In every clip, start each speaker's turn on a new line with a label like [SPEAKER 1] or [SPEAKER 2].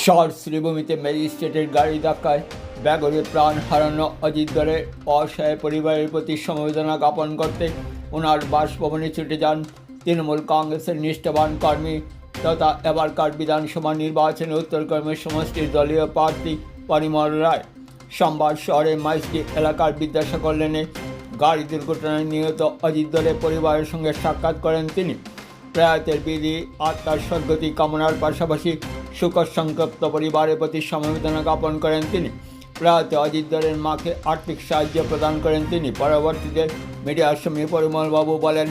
[SPEAKER 1] শহর শ্রীভূমিতে ম্যাজিস্ট্রেটের গাড়ি ধাক্কায় ব্যাগরে প্রাণ হারানো অজিত দলের অসহায় পরিবারের প্রতি সমবেদনা জ্ঞাপন করতে ওনার বাসভবনে ছুটে যান তৃণমূল কংগ্রেসের নিষ্ঠাবান কর্মী তথা এবারকার বিধানসভা নির্বাচনে উত্তরকর্মের সমষ্টির দলীয় প্রার্থী পরিমল রায়। সোমবার শহরের মাইজদি এলাকার বিদ্যাসাগর লেনে গাড়ি দুর্ঘটনায় নিহত অজিত দলের পরিবারের সঙ্গে সাক্ষাৎ করেন তিনি। প্রয়াতের বিধি আত্মার সদ্গতি কামনার পাশাপাশি শোকর সংতপ্ত পরিবারের প্রতি সমবেদনা জ্ঞাপন করেন তিনি। প্রয়াত অজিত দলের মাকে আর্থিক সাহায্য প্রদান করেন তিনি। পরবর্তীতে মিডিয়ার সামনে পরিমলবাবু বলেন,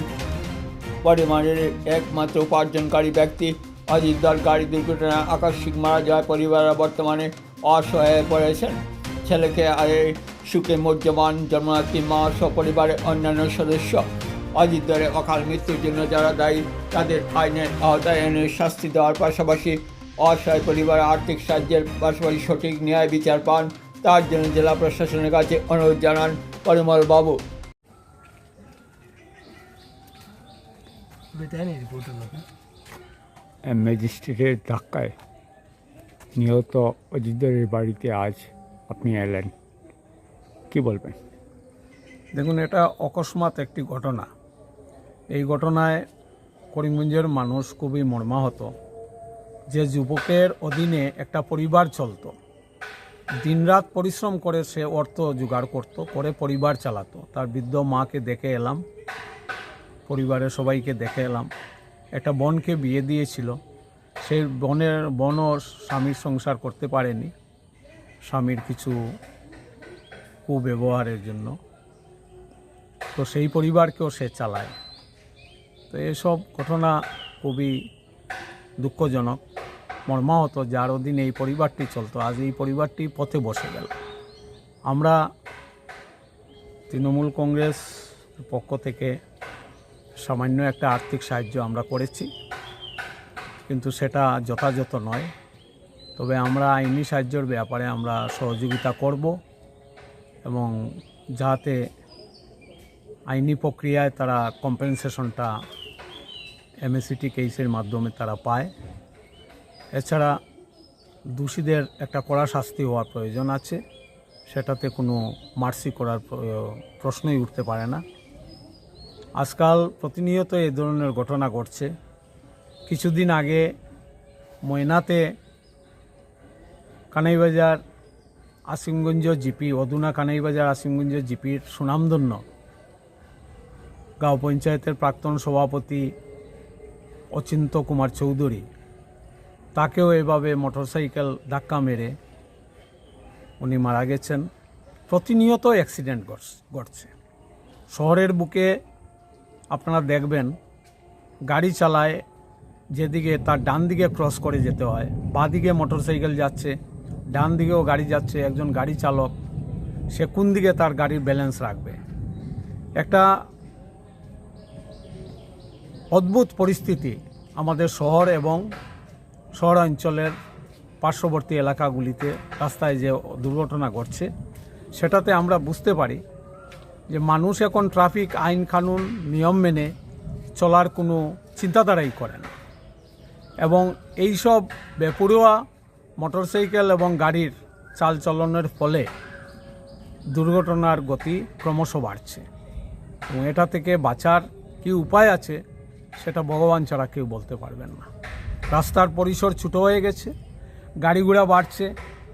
[SPEAKER 1] পরিবারের একমাত্র উপার্জনকারী ব্যক্তি অজিত দল গাড়ি দুর্ঘটনায় আকস্মিক মারা যাওয়ায় পরিবাররা বর্তমানে অসহায় হয়ে পড়েছেন। ছেলেকে আরে সুখে মর্যমান জন্মনাথী মা সপরিবারের অন্যান্য সদস্য অজিত দলের অকাল মৃত্যুর জন্য যারা দায়ী তাদের আইনের আওতায় এনে শাস্তি দেওয়ার পাশাপাশি অসহায় পরিবারের আর্থিক সাহায্যের পাশাপাশি সঠিক ন্যায় বিচার পান তার জন্য জেলা প্রশাসনের কাছে অনুরোধ জানান পরিমল বাবু।
[SPEAKER 2] ম্যাজিস্ট্রেটের ধাক্কায় নিহত অজিত দলের বাড়িতে আজ আপনি এলেন, কি বলবেন?
[SPEAKER 3] দেখুন, এটা অকস্মাৎ একটি ঘটনা। এই ঘটনায় করিমগঞ্জের মানুষ খুবই মর্মাহত। যে যুবকের অধীনে একটা পরিবার চলতো, দিনরাত পরিশ্রম করে সে অর্থ জোগাড় করে পরিবার চালাতো। তার বৃদ্ধ মাকে দেখে এলাম, পরিবারের সবাইকে দেখে এলাম। একটা বোনকে বিয়ে দিয়েছিল, সেই বোনও স্বামীর সংসার করতে পারেনি স্বামীর কিছু কুব্যবহারের জন্য, তো সেই পরিবারকেও সে চালায়। তো এসব ঘটনা খুবই দুঃখজনক, মর্মাহত। যার অধীনে এই পরিবারটি চলতো, আজ এই পরিবারটি পথে বসে গেল। আমরা তৃণমূল কংগ্রেস পক্ষ থেকে সামান্য একটা আর্থিক সাহায্য আমরা করেছি, কিন্তু সেটা যথাযথ নয়। তবে আমরা আইনি সাহায্যের ব্যাপারে আমরা সহযোগিতা করব এবং যাতে আইনি প্রক্রিয়ায় তারা কম্পেনসেশনটা এমএসিটি কেসের মাধ্যমে তারা পায়। এছাড়া দোষীদের একটা কড়া শাস্তি হওয়ার প্রয়োজন আছে, সেটাতে কোনো মার্সি করার প্রশ্নই উঠতে পারে না। আজকাল প্রতিনিয়ত এই ধরনের ঘটনা ঘটছে। কিছুদিন আগে ময়নাতে কানাইবাজার আসিমগঞ্জ জিপি, অধুনা কানাইবাজার আসিমগঞ্জ জিপির সুনামধন্য গাঁও পঞ্চায়েতের প্রাক্তন সভাপতি অচিন্ত কুমার চৌধুরী, তাকেও এভাবে মোটরসাইকেল ধাক্কা মেরে উনি মারা গেছেন। প্রতিনিয়ত অ্যাক্সিডেন্ট ঘটছে শহরের বুকে। আপনারা দেখবেন, গাড়ি চালায় যেদিকে তার ডান দিকে ক্রস করে যেতে হয়, বাঁ দিকে মোটরসাইকেল যাচ্ছে, ডান দিকেও গাড়ি যাচ্ছে। একজন গাড়ি চালক সে কোন দিকে তার গাড়ির ব্যালেন্স রাখবে? একটা অদ্ভুত পরিস্থিতি আমাদের শহর এবং শহরাঞ্চলের পার্শ্ববর্তী এলাকাগুলিতে রাস্তায় যে দুর্ঘটনা ঘটছে, সেটাতে আমরা বুঝতে পারি যে মানুষ এখন ট্রাফিক আইন কানুন নিয়ম মেনে চলার কোনো চিন্তাধারাই করে না, এবং এইসব বেপরোয়া মোটরসাইকেল এবং গাড়ির চালচলনের ফলে দুর্ঘটনার গতি ক্রমশ বাড়ছে। এবং এটা থেকে বাঁচার কী উপায় আছে সেটা ভগবান ছাড়া কেউ বলতে পারবেন না। রাস্তার পরিসর ছোটো হয়ে গেছে, গাড়ি ঘোড়া বাড়ছে,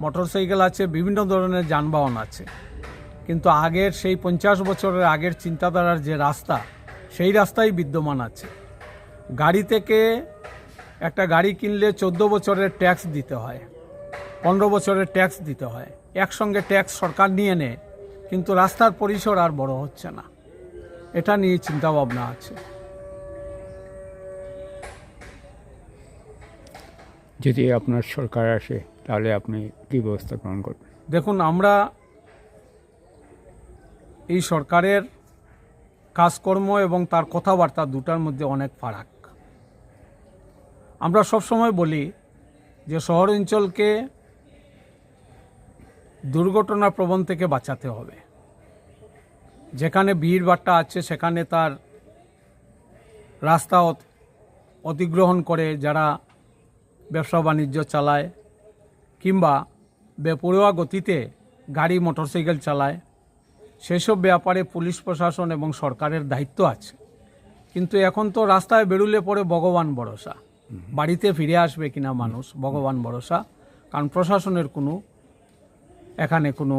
[SPEAKER 3] মোটরসাইকেল আছে, বিভিন্ন ধরনের যানবাহন আছে, কিন্তু আগের সেই 50 বছরের আগের চিন্তাধারার যে রাস্তা, সেই রাস্তাই বিদ্যমান আছে। গাড়ি থেকে একটা গাড়ি কিনলে 14 বছরের ট্যাক্স দিতে হয়, 15 বছরের ট্যাক্স দিতে হয়, একসঙ্গে ট্যাক্স সরকার নিয়ে নেয়, কিন্তু রাস্তার পরিসর আর বড় হচ্ছে না। এটা নিয়ে চিন্তাভাবনা আছে।
[SPEAKER 2] যদি আপনার সরকার আসে তাহলে আপনি কী ব্যবস্থা গ্রহণ করবেন?
[SPEAKER 3] দেখুন, আমরা এই সরকারের কাজকর্ম এবং তার কথাবার্তা দুটার মধ্যে অনেক ফারাক। আমরা সবসময় বলি যে শহর অঞ্চলকে দুর্ঘটনা প্রবণ থেকে বাঁচাতে হবে। যেখানে ভিড়ভাট্টা আছে সেখানে তার রাস্তা অতিক্রমণ করে যারা ব্যবসা বাণিজ্য চালায় কিংবা বেপরোয়া গতিতে গাড়ি মোটরসাইকেল চালায়, সেসব ব্যাপারে পুলিশ প্রশাসন এবং সরকারের দায়িত্ব আছে। কিন্তু এখন তো রাস্তায় বেরুলে পরে ভগবান ভরসা, বাড়িতে ফিরে আসবে কিনা মানুষ ভগবান ভরসা, কারণ প্রশাসনের এখানে কোনো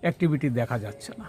[SPEAKER 3] অ্যাক্টিভিটি দেখা যাচ্ছে না।